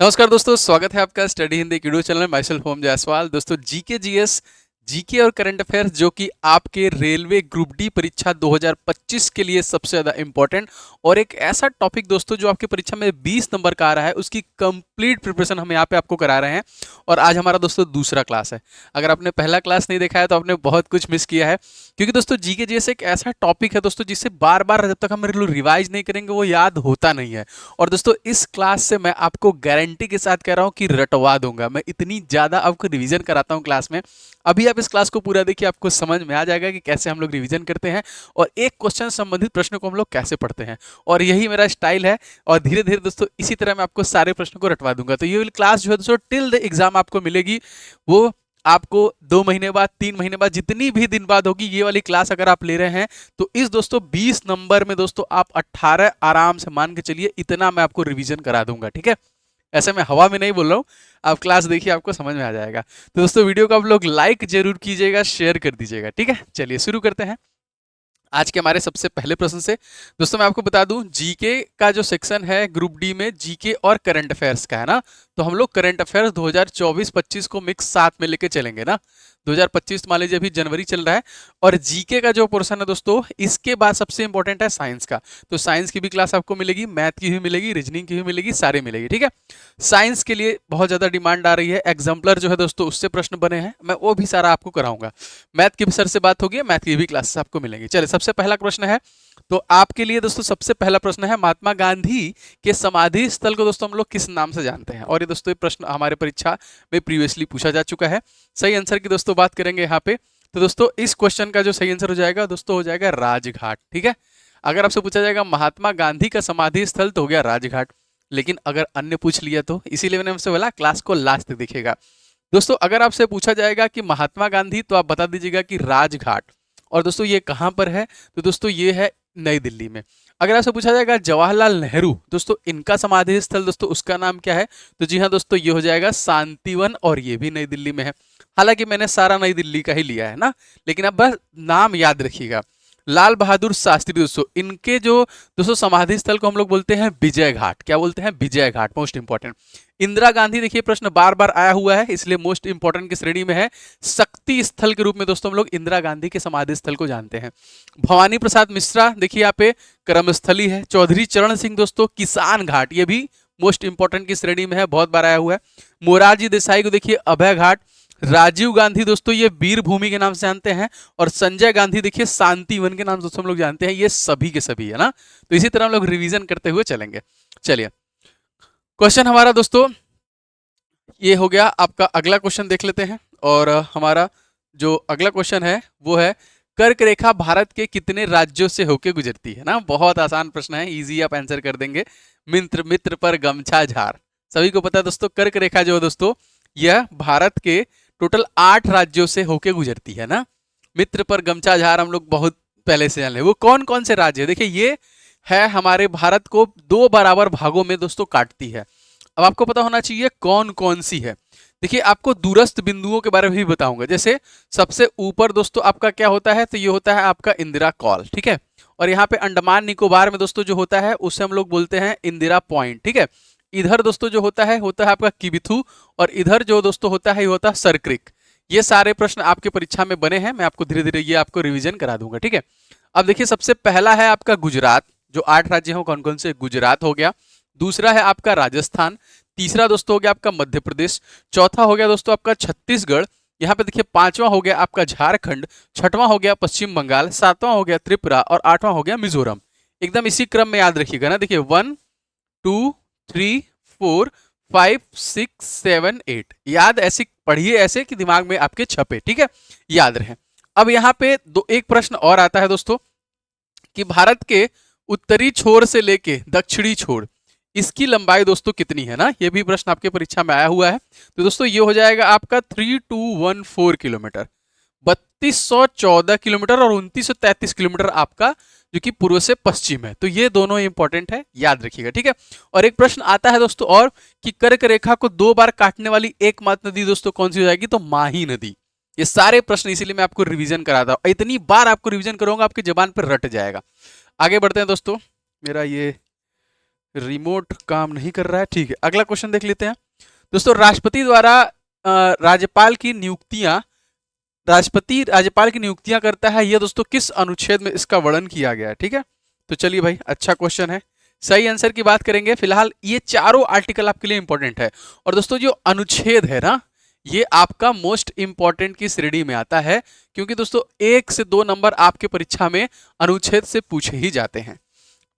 नमस्कार दोस्तों, स्वागत है आपका study Hindi video channel myself Om Jaiswal. दोस्तों जीके जीएस जीके और करंट अफेयर्स जो कि आपके रेलवे ग्रुप डी परीक्षा 2025 के लिए सबसे ज़्यादा इंपॉर्टेंट और एक ऐसा टॉपिक दोस्तों जो आपकी परीक्षा में 20 नंबर का आ रहा है, उसकी कंप्लीट प्रिपरेशन हम यहाँ पे आपको करा रहे हैं। और आज हमारा दोस्तों दूसरा क्लास है। अगर आपने पहला क्लास नहीं देखा है तो आपने बहुत कुछ मिस किया है, क्योंकि दोस्तों जीके जीएस एक ऐसा टॉपिक है दोस्तों जिसे बार बार जब तक हम रिवाइज नहीं करेंगे वो याद होता नहीं है। और दोस्तों इस क्लास से मैं आपको गारंटी के साथ कह रहा हूं कि रटवा दूंगा। मैं इतनी ज़्यादा आपको रिवीजन कराता हूं क्लास में। अभी आप इस क्लास को पूरा देखिए, आपको समझ में आ जाएगा कि कैसे हम लोग रिवीजन करते हैं और एक क्वेश्चन संबंधित प्रश्न को हम लोग कैसे पढ़ते हैं। और यही मेरा स्टाइल है और धीरे धीरे दोस्तों इसी तरह मैं आपको सारे प्रश्नों को रटवा दूंगा। तो ये वाली क्लास जो है दोस्तों टिल द एग्जाम आपको मिलेगी। वो आपको 2 महीने बाद, 3 महीने बाद, जितनी भी दिन बाद होगी ये वाली क्लास अगर आप ले रहे हैं तो इस दोस्तों 20 नंबर में दोस्तों आप 18 आराम से मान के चलिए, इतना मैं आपको रिवीजन करा दूंगा। ठीक है, ऐसे मैं हवा में नहीं बोल रहा हूँ, आप क्लास देखिए आपको समझ में आ जाएगा। तो दोस्तों वीडियो को आप लोग लाइक जरूर कीजिएगा, शेयर कर दीजिएगा। ठीक है, चलिए शुरू करते हैं आज के हमारे सबसे पहले प्रश्न से। दोस्तों मैं आपको बता दूं, जीके का जो सेक्शन है ग्रुप डी में जीके और करंट अफेयर्स का है ना, तो हम लोग करंट अफेयर्स 2024-25 को मिक्स साथ में लेके चलेंगे ना। 2025 मान लीजिए अभी जनवरी चल रहा है और जीके का जो पोर्शन है दोस्तों, इसके बाद सबसे इंपॉर्टेंट है साइंस का। तो साइंस की भी क्लास आपको मिलेगी, मैथ की भी मिलेगी, रीजनिंग की भी मिलेगी, सारे मिलेगी। ठीक है, साइंस के लिए बहुत ज्यादा डिमांड आ रही है, एग्जाम्पलर जो है दोस्तों उससे प्रश्न बने हैं, मैं वो भी सारा आपको कराऊंगा। मैथ की भी सर से बात होगी, मैथ की भी क्लासेस आपको मिलेंगी। चलिए सबसे पहला प्रश्न है, तो आपके लिए दोस्तों सबसे पहला प्रश्न है, महात्मा गांधी के समाधि स्थल को दोस्तों हम लोग किस नाम से जानते हैं। और ये दोस्तों ये प्रश्न हमारे परीक्षा में प्रीवियसली पूछा जा चुका है। सही आंसर की दोस्तों बात करेंगे यहाँ पे, तो दोस्तों इस क्वेश्चन का जो सही आंसर हो जाएगा दोस्तों हो जाएगा राजघाट। ठीक है, अगर आपसे पूछा जाएगा महात्मा गांधी का समाधि स्थल तो हो गया राजघाट, लेकिन अगर अन्य पूछ लिया तो इसीलिए मैंने आपसे बोला क्लास को लास्ट तक देखिएगा। दोस्तों अगर आपसे पूछा जाएगा कि महात्मा गांधी तो आप बता दीजिएगा कि राजघाट। और दोस्तों ये कहां पर है, तो दोस्तों ये है नई दिल्ली में। अगर आपसे पूछा जाएगा जवाहरलाल नेहरू, दोस्तों इनका समाधि स्थल दोस्तों उसका नाम क्या है, तो जी हाँ दोस्तों ये हो जाएगा शांतिवन, और ये भी नई दिल्ली में है। हालांकि मैंने सारा नई दिल्ली का ही लिया है ना, लेकिन अब बस नाम याद रखिएगा। लाल बहादुर शास्त्री दोस्तों, इनके जो दोस्तों समाधि स्थल को हम लोग बोलते हैं विजय घाट। क्या बोलते हैं? Vijay Ghat, most important. इंदिरा गांधी, देखिए प्रश्न बार बार आया हुआ है इसलिए मोस्ट इंपॉर्टेंट की श्रेणी में है। शक्ति स्थल के रूप में दोस्तों हम लोग इंदिरा गांधी के समाधि स्थल को जानते हैं। भवानी प्रसाद मिश्रा देखिए यहाँ पे कर्मस्थली है। चौधरी चरण सिंह दोस्तों किसान घाट, ये भी मोस्ट इंपॉर्टेंट की श्रेणी में है, बहुत बार आया हुआ है। मोरारजी देसाई को देखिए अभय घाट। राजीव गांधी दोस्तों ये वीर भूमि के नाम से जानते हैं। और संजय गांधी देखिए शांतिवन के नाम से दोस्तों हम लोग जानते हैं। ये सभी के सभी है ना, तो इसी तरह हम लोग रिवीजन करते हुए चलेंगे। चलिए क्वेश्चन हमारा दोस्तों ये हो गया। आपका अगला क्वेश्चन देख लेते हैं। और हमारा जो अगला क्वेश्चन है वो है, कर्क रेखा भारत के कितने राज्यों से होके गुजरती है ना। बहुत आसान प्रश्न है, इजी आप आंसर कर देंगे। मित्र मित्र पर गमछा झार, सभी को पता है दोस्तों कर्क रेखा जो है दोस्तों यह भारत के टोटल 8 राज्यों से होके गुजरती है ना। मित्र पर गमछा झार हम लोग बहुत पहले से जान ले। वो कौन कौन से राज्य है, देखिए ये है हमारे भारत को 2 बराबर भागों में दोस्तों काटती है। अब आपको पता होना चाहिए कौन कौन सी है। देखिए आपको दूरस्थ बिंदुओं के बारे में भी बताऊंगा। जैसे सबसे ऊपर दोस्तों आपका क्या होता है, तो ये होता है आपका इंदिरा कॉल। ठीक है, और यहाँ पे अंडमान निकोबार में दोस्तों जो होता है उसे हम लोग बोलते हैं इंदिरा पॉइंट। ठीक है, इधर दोस्तों जो होता है आपका किबिथू, और इधर जो दोस्तों होता है ये होता है सरक्रिक। ये सारे प्रश्न आपके परीक्षा में बने हैं, मैं आपको धीरे धीरे ये आपको रिवीजन करा दूंगा। ठीक है, अब देखिए सबसे पहला है आपका गुजरात। जो 8 राज्य हैं कौन कौन से, गुजरात हो गया। दूसरा है आपका राजस्थान। तीसरा दोस्तों हो गया आपका मध्य प्रदेश। चौथा हो गया दोस्तों आपका छत्तीसगढ़। यहाँ पे देखिए पांचवा हो गया आपका झारखंड। छठवां हो गया पश्चिम बंगाल। सातवां हो गया त्रिपुरा और आठवां हो गया मिजोरम। एकदम इसी क्रम में याद रखिएगा ना। देखिए 1 2 3 4 5 6 7 8, याद ऐसे पढ़िए ऐसे कि दिमाग में आपके छपे। ठीक है, याद रहे। अब यहाँ पे एक प्रश्न और आता है दोस्तों कि भारत के उत्तरी छोर से लेके दक्षिणी छोर इसकी लंबाई दोस्तों कितनी है ना। ये भी प्रश्न आपके परीक्षा में आया हुआ है। तो दोस्तों ये हो जाएगा आपका 3214 किलोमीटर, 3214 किलोमीटर, और 2933 किलोमीटर आपका जो कि पूर्व से पश्चिम है। तो ये दोनों इंपॉर्टेंट है, याद रखिएगा। ठीक है, और एक प्रश्न आता है दोस्तों और कि कर्क रेखा को 2 बार काटने वाली एकमात्र नदी दोस्तों कौन सी हो जाएगी, तो माही नदी। ये सारे प्रश्न इसीलिए मैं आपको रिवीजन कराता हूं, इतनी बार आपको रिवीजन करूंगा आपकी जबान पर रट जाएगा। आगे बढ़ते हैं दोस्तों। मेरा ये रिमोट काम नहीं कर रहा है, ठीक है। अगला क्वेश्चन देख लेते हैं दोस्तों। राष्ट्रपति राज्यपाल की नियुक्तियां करता है, यह दोस्तों किस अनुच्छेद में इसका वर्णन किया गया है, ठीक है। तो चलिए भाई, अच्छा क्वेश्चन है। सही आंसर की बात करेंगे, फिलहाल ये चारों आर्टिकल आपके लिए इंपॉर्टेंट है। और दोस्तों जो अनुच्छेद है ना, ये आपका मोस्ट इंपॉर्टेंट की श्रेणी में आता है, क्योंकि दोस्तों 1 से 2 नंबर आपके परीक्षा में अनुच्छेद से पूछे ही जाते हैं।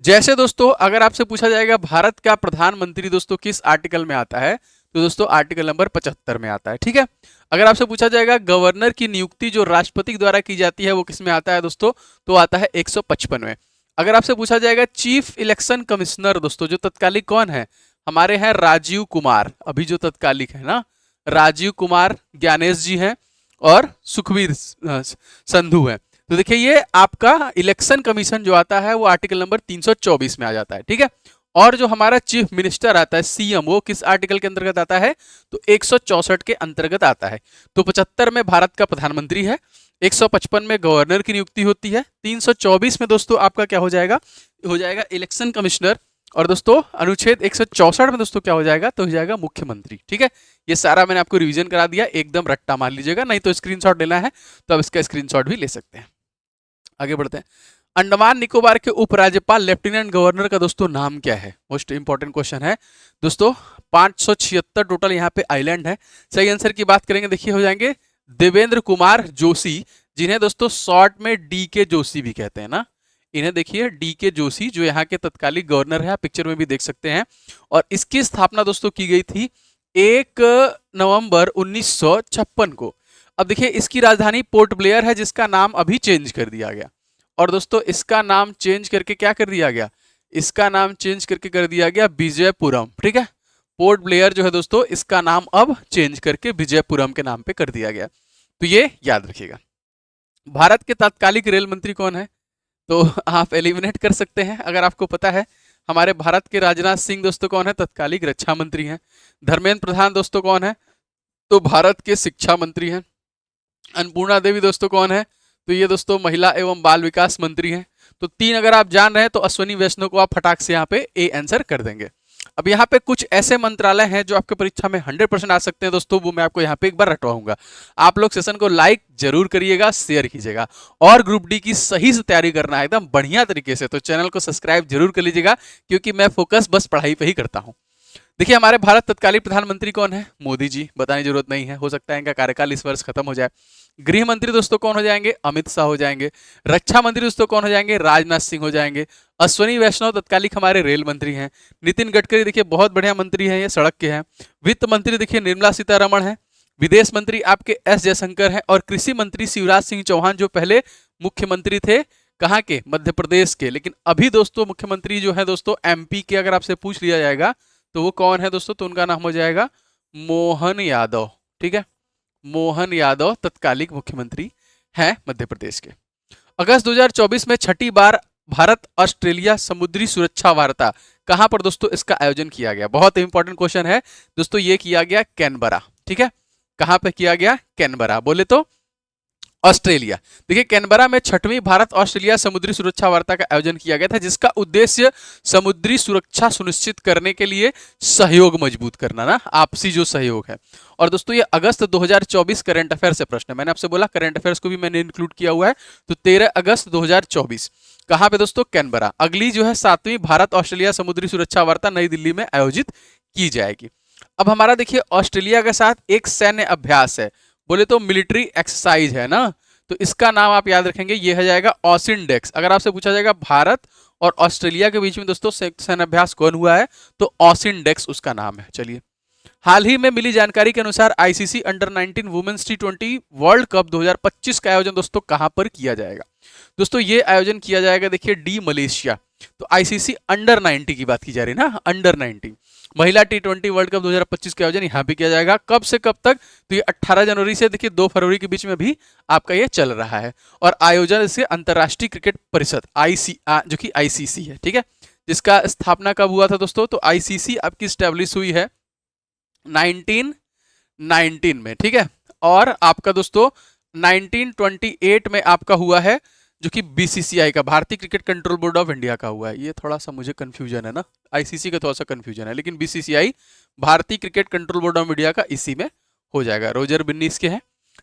जैसे दोस्तों अगर आपसे पूछा जाएगा भारत का प्रधानमंत्री दोस्तों किस आर्टिकल में आता है, तो दोस्तों आर्टिकल नंबर 75 में आता है, ठीक है। अगर आपसे पूछा जाएगा गवर्नर की नियुक्ति जो राष्ट्रपति द्वारा की जाती है वो किस में आता है दोस्तों, तो आता है 155 में। अगर आपसे पूछा जाएगा चीफ इलेक्शन कमिश्नर दोस्तों जो तत्कालिक कौन है, हमारे हैं राजीव कुमार, अभी जो तत्कालिक है ना, राजीव कुमार ज्ञानेश जी हैं और सुखबीर संधू हैं। तो देखिए ये आपका इलेक्शन कमीशन जो आता है वो आर्टिकल नंबर 324 में आ जाता है, ठीक है। और जो हमारा चीफ मिनिस्टर आता है सीएम, वो किस आर्टिकल के अंतर्गत आता है, तो 164 के अंतर्गत आता है। तो 75 में भारत का प्रधानमंत्री है, 155 में गवर्नर की नियुक्ति होती है, 324 में दोस्तों आपका क्या हो जाएगा इलेक्शन कमिश्नर, और दोस्तों अनुच्छेद 164 में दोस्तों क्या हो जाएगा, तो हो जाएगा मुख्यमंत्री, ठीक है। ये सारा मैंने आपको रिवीजन करा दिया, एकदम रट्टा मान लीजिएगा, नहीं तो स्क्रीनशॉट लेना है तो आप इसका स्क्रीनशॉट भी ले सकते हैं। आगे बढ़ते हैं। अंडमान निकोबार के उपराज्यपाल लेफ्टिनेंट गवर्नर का दोस्तों नाम क्या है, मोस्ट इंपॉर्टेंट क्वेश्चन है दोस्तों। 576 टोटल यहाँ पे आइलैंड है। सही आंसर की बात करेंगे, देखिए हो जाएंगे देवेंद्र कुमार जोशी, जिन्हें दोस्तों शॉर्ट में डी के जोशी भी कहते हैं ना, इन्हें देखिए डी के जोशी, जो यहाँ के तत्कालिक गवर्नर है, आप पिक्चर में भी देख सकते हैं। और इसकी स्थापना दोस्तों की गई थी 1 नवंबर 1956 को। अब देखिए इसकी राजधानी पोर्ट ब्लेयर है, जिसका नाम अभी चेंज कर दिया गया। और दोस्तों इसका नाम चेंज करके क्या कर दिया गया, इसका नाम चेंज करके कर दिया गया विजयपुरम, ठीक है। पोर्ट ब्लेयर जो है दोस्तों, इसका नाम अब चेंज करके विजयपुरम के नाम पे कर दिया गया। तो ये याद रखिएगा। भारत के तत्कालिक रेल मंत्री कौन है, तो आप एलिमिनेट कर सकते हैं अगर आपको पता है। हमारे भारत के राजनाथ सिंह दोस्तों कौन है, तत्कालिक रक्षा मंत्री हैं। धर्मेंद्र प्रधान दोस्तों कौन है, तो भारत के शिक्षा मंत्री हैं। अन्नपूर्णा देवी दोस्तों कौन है, तो ये दोस्तों महिला एवं बाल विकास मंत्री हैं। तो 3 अगर आप जान रहे हैं तो अश्विनी वैष्णव को आप फटाक से यहाँ पे ए आंसर कर देंगे। अब यहाँ पे कुछ ऐसे मंत्रालय हैं जो आपके परीक्षा में 100% आ सकते हैं दोस्तों, वो मैं आपको यहाँ पे एक बार रटवाऊंगा। आप लोग सेशन को लाइक जरूर करिएगा, शेयर कीजिएगा, और ग्रुप डी की सही से तैयारी करना है एकदम बढ़िया तरीके से। तो चैनल को सब्सक्राइब जरूर कर लीजिएगा, क्योंकि मैं फोकस बस पढ़ाई पे ही करता हूँ। देखिए हमारे भारत तत्कालीन प्रधानमंत्री कौन है, मोदी जी, बताने की जरूरत नहीं है, हो सकता है इनका कार्यकाल इस वर्ष खत्म हो जाए। गृह मंत्री दोस्तों कौन हो जाएंगे, अमित शाह हो जाएंगे। रक्षा मंत्री दोस्तों कौन हो जाएंगे, राजनाथ सिंह हो जाएंगे। अश्विनी वैष्णव तत्कालिक हमारे रेल मंत्री हैं। नितिन गडकरी देखिए बहुत बढ़िया मंत्री हैं, ये सड़क के हैं। वित्त मंत्री देखिए निर्मला सीतारमण है। विदेश मंत्री आपके एस जयशंकर हैं। और कृषि मंत्री शिवराज सिंह चौहान, जो पहले मुख्यमंत्री थे कहाँ के, मध्य प्रदेश के, लेकिन अभी दोस्तों मुख्यमंत्री जो है दोस्तों एमपी के, अगर आपसे पूछ लिया जाएगा तो वो कौन है दोस्तों, तो उनका नाम हो जाएगा मोहन यादव, ठीक है। मोहन यादव तत्कालिक मुख्यमंत्री हैं मध्य प्रदेश के। अगस्त 2024 में छठी बार भारत ऑस्ट्रेलिया समुद्री सुरक्षा वार्ता कहां पर दोस्तों इसका आयोजन किया गया, बहुत इंपॉर्टेंट क्वेश्चन है दोस्तों। ये किया गया कैनबरा, ठीक है। कहां पे किया गया, कैनबरा, बोले तो ऑस्ट्रेलिया। देखिए कैनबरा में 6वीं भारत ऑस्ट्रेलिया समुद्री सुरक्षा वार्ता का आयोजन किया गया था, जिसका उद्देश्य समुद्री सुरक्षा सुनिश्चित करने के लिए सहयोग मजबूत करना ना, आपसी जो सहयोग है। और दोस्तों ये अगस्त 2024 करंट अफेयर से प्रश्न है, मैंने आपसे बोला करंट अफेयर्स को भी मैंने इंक्लूड किया हुआ है। तो 13 अगस्त 2024 कहां पे दोस्तों, कैनबरा। अगली जो है 7वीं भारत ऑस्ट्रेलिया समुद्री सुरक्षा वार्ता नई दिल्ली में आयोजित की जाएगी। अब हमारा देखिए ऑस्ट्रेलिया के साथ एक सैन्य अभ्यास है, बोले तो मिलिट्री एक्सरसाइज है ना, तो इसका नाम आप याद रखेंगे, ये हो जाएगा ऑसिनडेक्स। अगर आपसे पूछा जाएगा भारत और ऑस्ट्रेलिया के बीच में दोस्तों सैन्य अभ्यास कौन हुआ है, तो ऑसिनडेक्स उसका नाम है। चलिए हाल ही में मिली जानकारी के अनुसार ICC under 19 women's T20 world cup 2025 का आयोजन दोस्तों कहां पर किया जाएगा, दोस्तों ये आयोजन किया जाएगा देखिए डी मलेशिया। तो आईसीसी अंडर 90 की बात की जा रही है ना, अंडर 90 महिला T20 वर्ल्ड कप 2025 का आयोजन यहाँ पे किया जाएगा। कब से कब तक, तो ये 18 जनवरी से देखिए 2 फरवरी के बीच में भी आपका ये चल रहा है। और आयोजन इसे अंतर्राष्ट्रीय क्रिकेट परिषद जो कि आईसीसी है, ठीक है, जिसका स्थापना कब हुआ था दोस्तों, तो आईसीसी आपकी स्टैब्लिश हुई है 1919 में, ठीक है। और आपका दोस्तों 1928 में आपका हुआ है जो कि बीसीसीआई का, भारतीय cricket control board of India का हुआ है। ये थोड़ा सा मुझे कंफ्यूजन है ना, आईसीसी का थोड़ा सा कंफ्यूजन है, लेकिन बीसीसीआई भारतीय cricket control board of India का इसी में हो जाएगा। रोजर बिन्नी इसके हैं।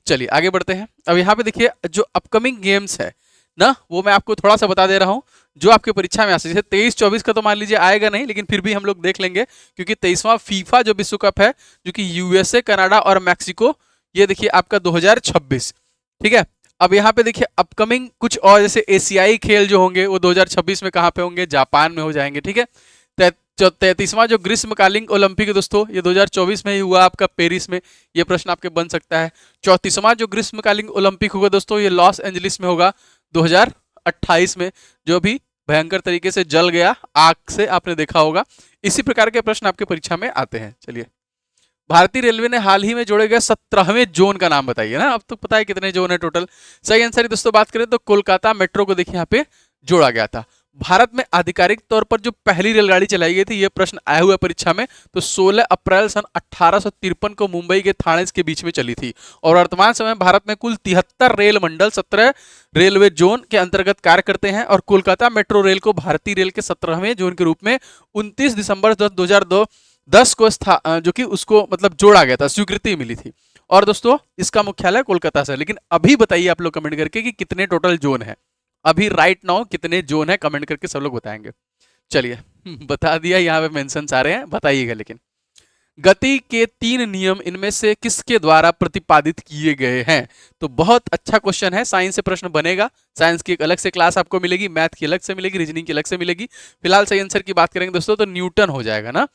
चलिए आगे बढ़ते हैं। अब यहाँ पे देखिए जो अपकमिंग गेम्स है ना, वो मैं आपको थोड़ा सा बता दे रहा हूँ जो आपके परीक्षा में आ सकते हैं। 23-24 का तो मान लीजिए आएगा नहीं, लेकिन फिर भी हम लोग देख लेंगे, क्योंकि 23वां फीफा जो विश्व कप है, जो कि यूएसए, कनाडा और मैक्सिको, ये देखिए आपका 2026, ठीक है। अब यहाँ पे देखिए अपकमिंग कुछ और जैसे एशियाई खेल जो होंगे वो 2026 में कहाँ पे होंगे, जापान में हो जाएंगे, ठीक है। 33वां जो ग्रीष्मकालीन ओलंपिक है दोस्तों, ये 2024 में ही हुआ आपका पेरिस में, ये प्रश्न आपके बन सकता है। 34वां जो ग्रीष्मकालीन ओलंपिक होगा दोस्तों, ये लॉस एंजलिस में होगा 2028 में, जो भी भयंकर तरीके से जल गया आग से, आपने देखा होगा। इसी प्रकार के प्रश्न आपके परीक्षा में आते हैं। चलिए, भारतीय रेलवे ने हाल ही में जोड़े गए 17वें जोन का नाम बताइए ना। अब तो पता है कितने जोन है टोटल। सही आंसर है दोस्तों, बात करें तो कोलकाता मेट्रो को देखिए यहाँ पे जोड़ा गया था। भारत में आधिकारिक तौर पर जो पहली रेलगाड़ी चलाई गई थी, ये प्रश्न आया हुआ परीक्षा में, तो 16 अप्रैल सन 1853 को मुंबई के थाने के बीच में चली थी। और वर्तमान समय भारत में कुल 73 रेल मंडल 17 रेलवे जोन के अंतर्गत कार्य करते हैं। और कोलकाता मेट्रो रेल को भारतीय रेल के 17वें जोन के रूप में 29 दिसंबर 2010 को जो कि उसको मतलब जोड़ा गया था, स्वीकृति मिली थी। और दोस्तों इसका मुख्यालय कोलकाता से। लेकिन अभी बताइए आप लोग कमेंट करके कि कितने टोटल जोन है, अभी राइट नाउ कितने जोन है, कमेंट करके सब लोग बताएंगे। चलिए बता दिया, यहाँ पे मेंशन आ रहे हैं, बताइएगा। लेकिन गति के 3 नियम इनमें से किसके द्वारा प्रतिपादित किए गए हैं? तो बहुत अच्छा क्वेश्चन है, साइंस से प्रश्न बनेगा। साइंस की एक अलग से क्लास आपको मिलेगी, मैथ की अलग से मिलेगी, रीजनिंग की अलग से मिलेगी। फिलहाल सही आंसर की बात करेंगे दोस्तों तो न्यूटन हो जाएगा ना।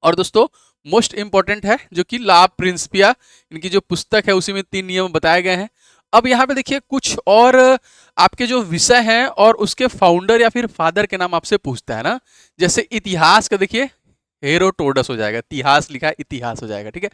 और दोस्तों मोस्ट इंपॉर्टेंट है जो कि ला प्रिंसिपिया, इनकी जो पुस्तक है उसी में 3 नियम बताए गए हैं। अब यहाँ पे देखिए कुछ और आपके जो विषय हैं और उसके फाउंडर या फिर फादर के नाम आपसे पूछता है ना। जैसे इतिहास का देखिए हेरोटोडस हो जाएगा, इतिहास लिखा है इतिहास हो जाएगा, ठीक है।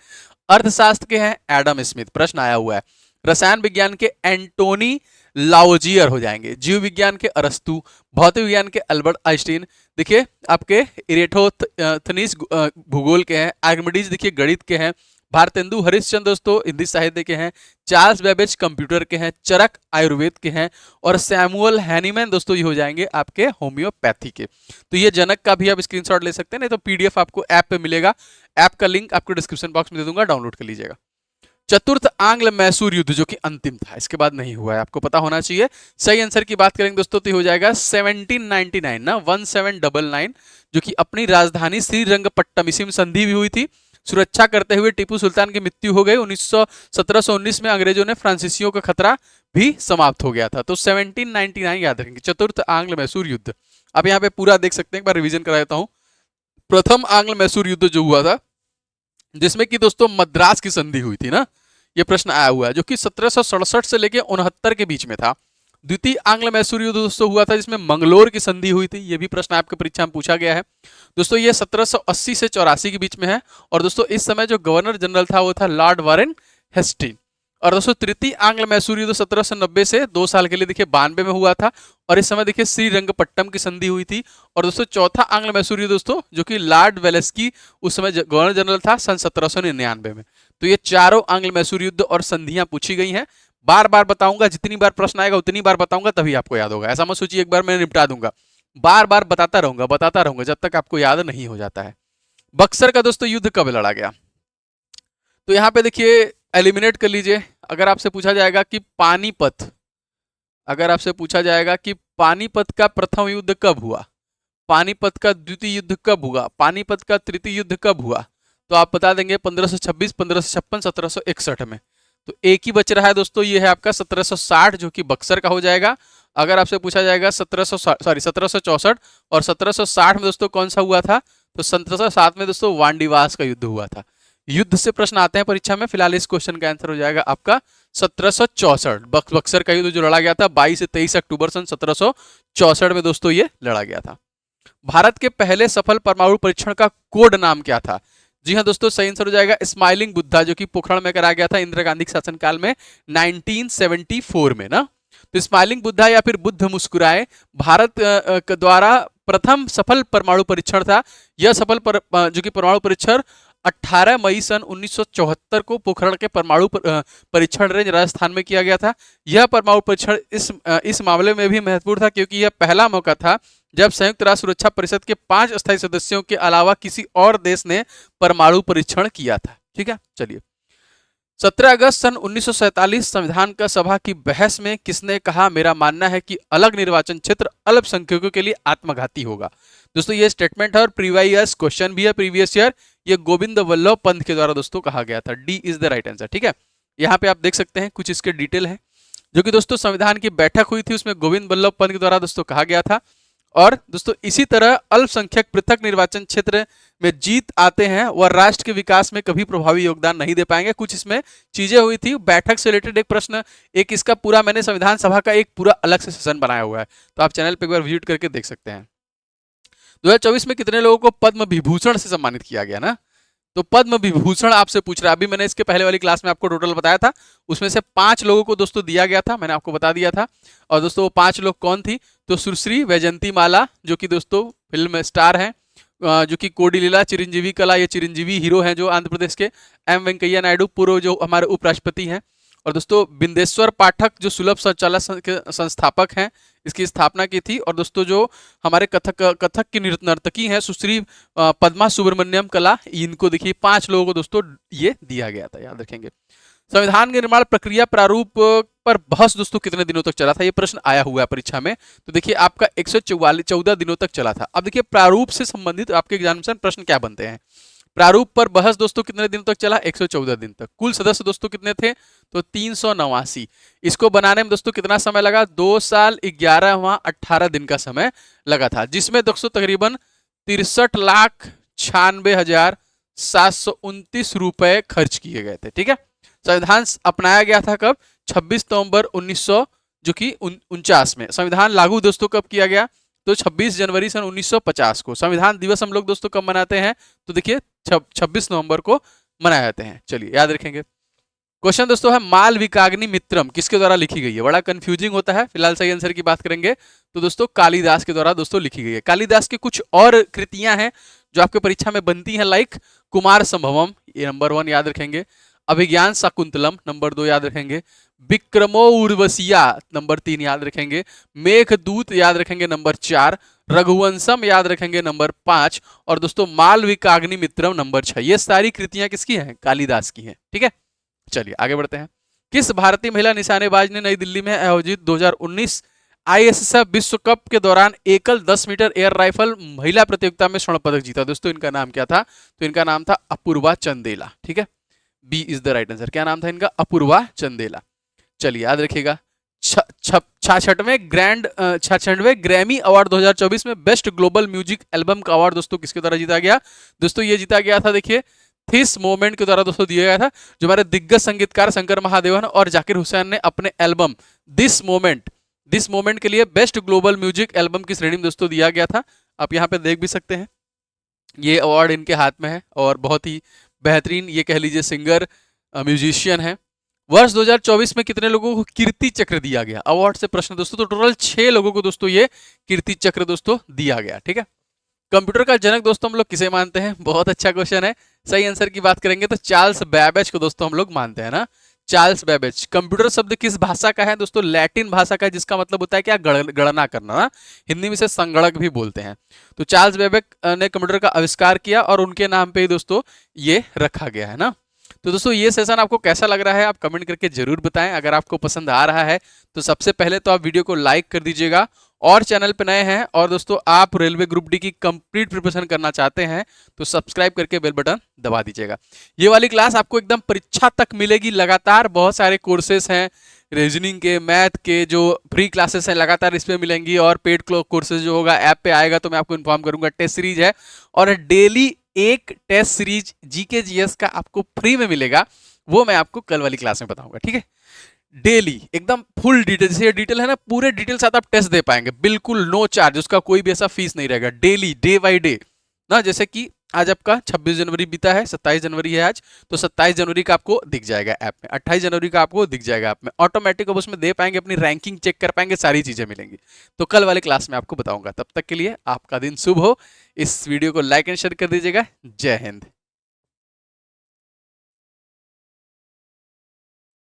अर्थशास्त्र के हैं एडम स्मिथ, प्रश्न आया हुआ है। रसायन विज्ञान के एंटोनी लाओजियर हो जाएंगे। जीव विज्ञान के अरस्तु, भौतिक विज्ञान के अल्बर्ट आइंस्टीन, देखिए आपके इरेटोथनीस भूगोल के हैं। आर्किमिडीज देखिए गणित के हैं। भारतेंदु हरिश्चंद्र दोस्तों हिंदी साहित्य के हैं। चार्ल्स बेबेज कंप्यूटर के हैं। चरक आयुर्वेद के हैं। और सैमुअल हैनीमैन दोस्तों ये हो जाएंगे आपके होम्योपैथी के। तो ये जनक का भी आप स्क्रीनशॉट ले सकते हैं, नहीं तो पीडीएफ आपको ऐप पे मिलेगा। ऐप का लिंक आपको डिस्क्रिप्शन बॉक्स में दे दूंगा, डाउनलोड कर लीजिएगा। चतुर्थ आंग्ल मैसूर युद्ध जो कि अंतिम था, इसके बाद नहीं हुआ है, आपको पता होना चाहिए। सही आंसर की बात करेंगे दोस्तों तो हो जाएगा 1799 ना, 1799, जो कि अपनी राजधानी श्रीरंगपट्टनम संधि भी हुई थी। सुरक्षा करते हुए टीपू सुल्तान की मृत्यु हो गई। 1719 में अंग्रेजों ने फ्रांसीसियों का खतरा भी समाप्त हो गया था। तो 1799 याद रखेंगे, चतुर्थ आंग्ल मैसूर युद्ध। अब यहाँ पे पूरा देख सकते हैं, एक बार रिवीजन करा देता हूं। प्रथम आंग्ल मैसूर युद्ध जो हुआ था, जिसमें कि दोस्तों मद्रास की संधि हुई थी ना, ये प्रश्न आया हुआ है, जो कि 1767 से लेके 69 के बीच में था। द्वितीय आंग्ल मैसूर युद्ध दोस्तों हुआ था जिसमें मंगलोर की संधि हुई थी, ये भी प्रश्न आपके परीक्षा में पूछा गया है दोस्तों। ये 1780 से 84 के बीच में है। और दोस्तों इस समय जो गवर्नर जनरल था वो था लॉर्ड वारेन हेस्टिंग। और दोस्तों तृतीय आंग्ल मैसूर युद्ध 1790 से 2 साल के लिए देखिए 92 में हुआ था। और इस समय देखिए श्रीरंगपट्टनम की संधि हुई थी। और दोस्तों चौथा आंग्ल मैसूर युद्ध दोस्तों, जो कि लॉर्ड वेलेस्की उस समय गवर्नर जनरल था, सन 1799 में। तो ये चारों आंग्ल मैसूर युद्ध और संधियां पूछी गई हैं। बार बार बताऊंगा, जितनी बार प्रश्न आएगा उतनी बार बताऊंगा, तभी आपको याद होगा। ऐसा मत सोचिए एक बार मैं निपटा दूंगा, बार बार बताता रहूंगा जब तक आपको याद नहीं हो जाता है। बक्सर का दोस्तों युद्ध कब लड़ा गया? तो यहाँ पे देखिए एलिमिनेट कर लीजिए। अगर आपसे पूछा जाएगा कि पानीपत का प्रथम युद्ध कब हुआ, पानीपत का द्वितीय युद्ध कब हुआ, पानीपत का तृतीय युद्ध कब हुआ, तो आप बता देंगे 1526, 1556, 1761 में। तो एक ही बच रहा है दोस्तों, ये है आपका 1760, जो कि बक्सर का हो जाएगा। अगर आपसे पूछा जाएगा 1764 और 1760 में दोस्तों कौन सा हुआ था, तो 1707 में दोस्तों वांडीवास का युद्ध हुआ था। युद्ध से प्रश्न आते हैं परीक्षा में। फिलहाल इस क्वेश्चन का आंसर हो जाएगा आपका 1764, बक्सर का युद्ध जो लड़ा गया था 22 से 23 अक्टूबर सन 1764 में दोस्तों ये लड़ा गया था। भारत के पहले सफल परमाणु परीक्षण का कोड नाम क्या था? जी हाँ दोस्तों, सही आंसर हो जाएगा स्माइलिंग बुद्धा, जो कि पोखरण में कराया गया था इंदिरा गांधी के शासनकाल में 1974 में ना। तो स्माइलिंग बुद्धा या फिर बुद्ध मुस्कुराए भारत द्वारा प्रथम सफल परमाणु परीक्षण था। यह सफल जो कि परमाणु परीक्षण 18 मई सन 1974 को पोखरण के परमाणु परीक्षण रेंज राजस्थान में किया गया था। यह परमाणु परीक्षण इस मामले में भी महत्वपूर्ण था क्योंकि यह पहला मौका था जब संयुक्त राष्ट्र सुरक्षा परिषद के 5 अस्थायी सदस्यों के अलावा किसी और देश ने परमाणु परीक्षण किया था। ठीक है, चलिए। 17 अगस्त सन 1947 संविधान का सभा की बहस में किसने कहा, मेरा मानना है कि अलग निर्वाचन क्षेत्र अल्पसंख्यकों के लिए आत्मघाती होगा। दोस्तों ये स्टेटमेंट है और प्रीवियस क्वेश्चन भी है, प्रीवियस ईयर। ये गोविंद वल्लभ पंत के द्वारा दोस्तों कहा गया था। D is the right answer. ठीक है, यहाँ पे आप देख सकते हैं कुछ इसके डिटेल है, जो कि दोस्तों संविधान की बैठक हुई थी उसमें गोविंद वल्लभ पंत के द्वारा दोस्तों कहा गया था। और दोस्तों इसी तरह अल्पसंख्यक पृथक निर्वाचन क्षेत्र में जीत आते हैं वह राष्ट्र के विकास में कभी प्रभावी योगदान नहीं दे पाएंगे। कुछ इसमें चीजें हुई थी, बैठक से रिलेटेड एक प्रश्न, एक इसका पूरा मैंने संविधान सभा का एक पूरा अलग से सेशन बनाया हुआ है, तो आप चैनल पे एक बार विजिट करके देख सकते हैं। 2024 में कितने लोगों को पद्म विभूषण से सम्मानित किया गया ना, तो पद्म विभूषण आपसे पूछ रहा है। अभी मैंने इसके पहले वाली क्लास में आपको टोटल बताया था, उसमें से 5 लोगों को दोस्तों दिया गया था, मैंने आपको बता दिया था। और दोस्तों वो 5 लोग कौन थी, तो सुश्री वैजयंती माला जो कि दोस्तों फिल्म स्टार हैं, जो कि कोडी लीला, चिरंजीवी कला, ये चिरंजीवी हीरो हैं जो आंध्र प्रदेश के। एम वेंकैया नायडू पूर्व जो हमारे उपराष्ट्रपति हैं। और दोस्तों बिंदेश्वर पाठक जो सुलभ शौचालय के संस्थापक हैं, इसकी स्थापना की थी। और दोस्तों जो हमारे कथक की नर्तकी हैं सुश्री पद्मा सुब्रमण्यम कला, इनको देखिए 5 लोगों को दोस्तों ये दिया गया था, याद रखेंगे। संविधान के निर्माण प्रक्रिया प्रारूप पर बहस दोस्तों कितने दिनों तक चला था, ये प्रश्न आया हुआ है परीक्षा में। तो देखिए आपका 114 दिनों तक चला था। अब देखिए प्रारूप से संबंधित आपके एग्जामिनेशन प्रश्न क्या बनते हैं। प्रारूप पर बहस दोस्तों कितने दिनों तक चला, 114 दिन तक। कुल सदस्य दोस्तों कितने थे, तो 389। इसको बनाने में दोस्तों कितना समय लगा, 2 साल 18 दिन का समय लगा था, जिसमें दोस्तों तकरीबन 63,96,729 रुपए खर्च किए गए थे। ठीक है, संविधान अपनाया गया था कब, 26 नवंबर 1900 जो कि 49 में। संविधान लागू दोस्तों कब किया गया, तो 26 जनवरी सन 1950 को। संविधान दिवस हम लोग दोस्तों कब मनाते हैं, तो देखिए 26 नवंबर को मनाए जाते हैं। चलिए याद रखेंगे। क्वेश्चन दोस्तों है मालविकाग्नि मित्रम किसके द्वारा लिखी गई है, बड़ा कंफ्यूजिंग होता है। फिलहाल सही आंसर की बात करेंगे तो दोस्तों कालिदास के द्वारा दोस्तों लिखी गई है। कालिदास की कुछ और कृतियां हैं जो आपके परीक्षा में बनती हैं, लाइक कुमार संभवम, ये नंबर 1 याद रखेंगे। अभिज्ञान शाकुंतलम नंबर 2 याद रखेंगे। विक्रमो उर्वशिया नंबर 3 याद रखेंगे। मेघदूत याद रखेंगे नंबर 4। रघुवंशम याद रखेंगे नंबर 5। और दोस्तों मालविकाग्नि मित्रम नंबर 6। ये सारी कृतियां किसकी हैं, कालिदास की हैं। ठीक है, चलिए आगे बढ़ते हैं। किस भारतीय महिला निशानेबाज ने नई दिल्ली में आयोजित 2019 ISSF विश्व कप के दौरान एकल 10 मीटर एयर राइफल महिला प्रतियोगिता में स्वर्ण पदक जीता, दोस्तों इनका नाम क्या था, तो इनका नाम था अपूर्वा चंदेला। ठीक है, B is the right answer. क्या नाम था इनका, अपूर्वा चंदेला। चलिए याद रखिएगा। 66वें ग्रैमी अवार्ड 2024 में बेस्ट ग्लोबल म्यूजिक एल्बम का अवार्ड दोस्तों किसके द्वारा जीता गया, दोस्तों ये जीता गया था देखिए थिस मोमेंट के द्वारा दोस्तों दिया गया था, जो हमारे दिग्गज संगीतकार शंकर महादेवन और जाकिर हुसैन ने अपने एल्बम दिस मोमेंट के लिए बेस्ट ग्लोबल म्यूजिक एल्बम की श्रेणी में दोस्तों दिया गया था। आप यहाँ पे देख भी सकते हैं, ये अवार्ड इनके हाथ में है और बहुत ही बेहतरीन ये कह लीजिए सिंगर म्यूजिशियन है। वर्ष 2024 में कितने लोगों को कीर्ति चक्र दिया गया, अवार्ड से प्रश्न दोस्तों, तो टोटल 6 लोगों को दोस्तों ये कीर्ति चक्र दोस्तों दिया गया। ठीक है, कंप्यूटर का जनक दोस्तों हम लोग किसे मानते हैं, बहुत अच्छा क्वेश्चन है। सही आंसर की बात करेंगे तो चार्ल्स बैबेज को दोस्तों हम लोग मानते हैं ना, चार्ल्स बैबेज। कंप्यूटर शब्द किस भाषा का है दोस्तों, लैटिन भाषा का है, जिसका मतलब होता है क्या, गणना करना ना, हिंदी में से संगणक भी बोलते हैं। तो चार्ल्स बैबेज ने कंप्यूटर का आविष्कार किया और उनके नाम पे ही दोस्तों ये रखा गया है ना। तो दोस्तों ये सेशन आपको कैसा लग रहा है आप कमेंट करके जरूर बताएं। अगर आपको पसंद आ रहा है तो सबसे पहले तो आप वीडियो को लाइक कर दीजिएगा, और चैनल पे नए हैं और दोस्तों आप रेलवे ग्रुप डी की कंप्लीट प्रिपरेशन करना चाहते हैं तो सब्सक्राइब करके बेल बटन दबा दीजिएगा। ये वाली क्लास आपको एकदम परीक्षा तक मिलेगी लगातार, बहुत सारे कोर्सेस हैं रीजनिंग के, मैथ के, जो फ्री क्लासेस हैं लगातार इस पे मिलेंगी, और पेड कोर्सेज जो होगा ऐप पे आएगा तो मैं आपको इन्फॉर्म करूंगा। टेस्ट सीरीज है और डेली एक टेस्ट सीरीज जीके जीएस का आपको फ्री में मिलेगा, वो मैं आपको कल वाली क्लास में बताऊंगा। ठीक है, डेली एकदम फुल डिटेल, जैसे डिटेल है ना, पूरे डिटेल साथ आप टेस्ट दे पाएंगे, बिल्कुल नो चार्ज, उसका कोई भी ऐसा फीस नहीं रहेगा। डेली डे बाय डे ना, जैसे कि आज आपका 26 जनवरी बीता है, 27 जनवरी है आज, तो 27 जनवरी का आपको दिख जाएगा ऐप में, 28 जनवरी का आपको दिख जाएगा ऐप में, ऑटोमेटिक अब उसमें दे पाएंगे, अपनी रैंकिंग चेक कर पाएंगे, सारी चीजें मिलेंगी। तो कल वाले क्लास में आपको बताऊंगा। तब तक के लिए आपका दिन शुभ हो। इस वीडियो को लाइक एंड शेयर कर दीजिएगा। जय हिंद।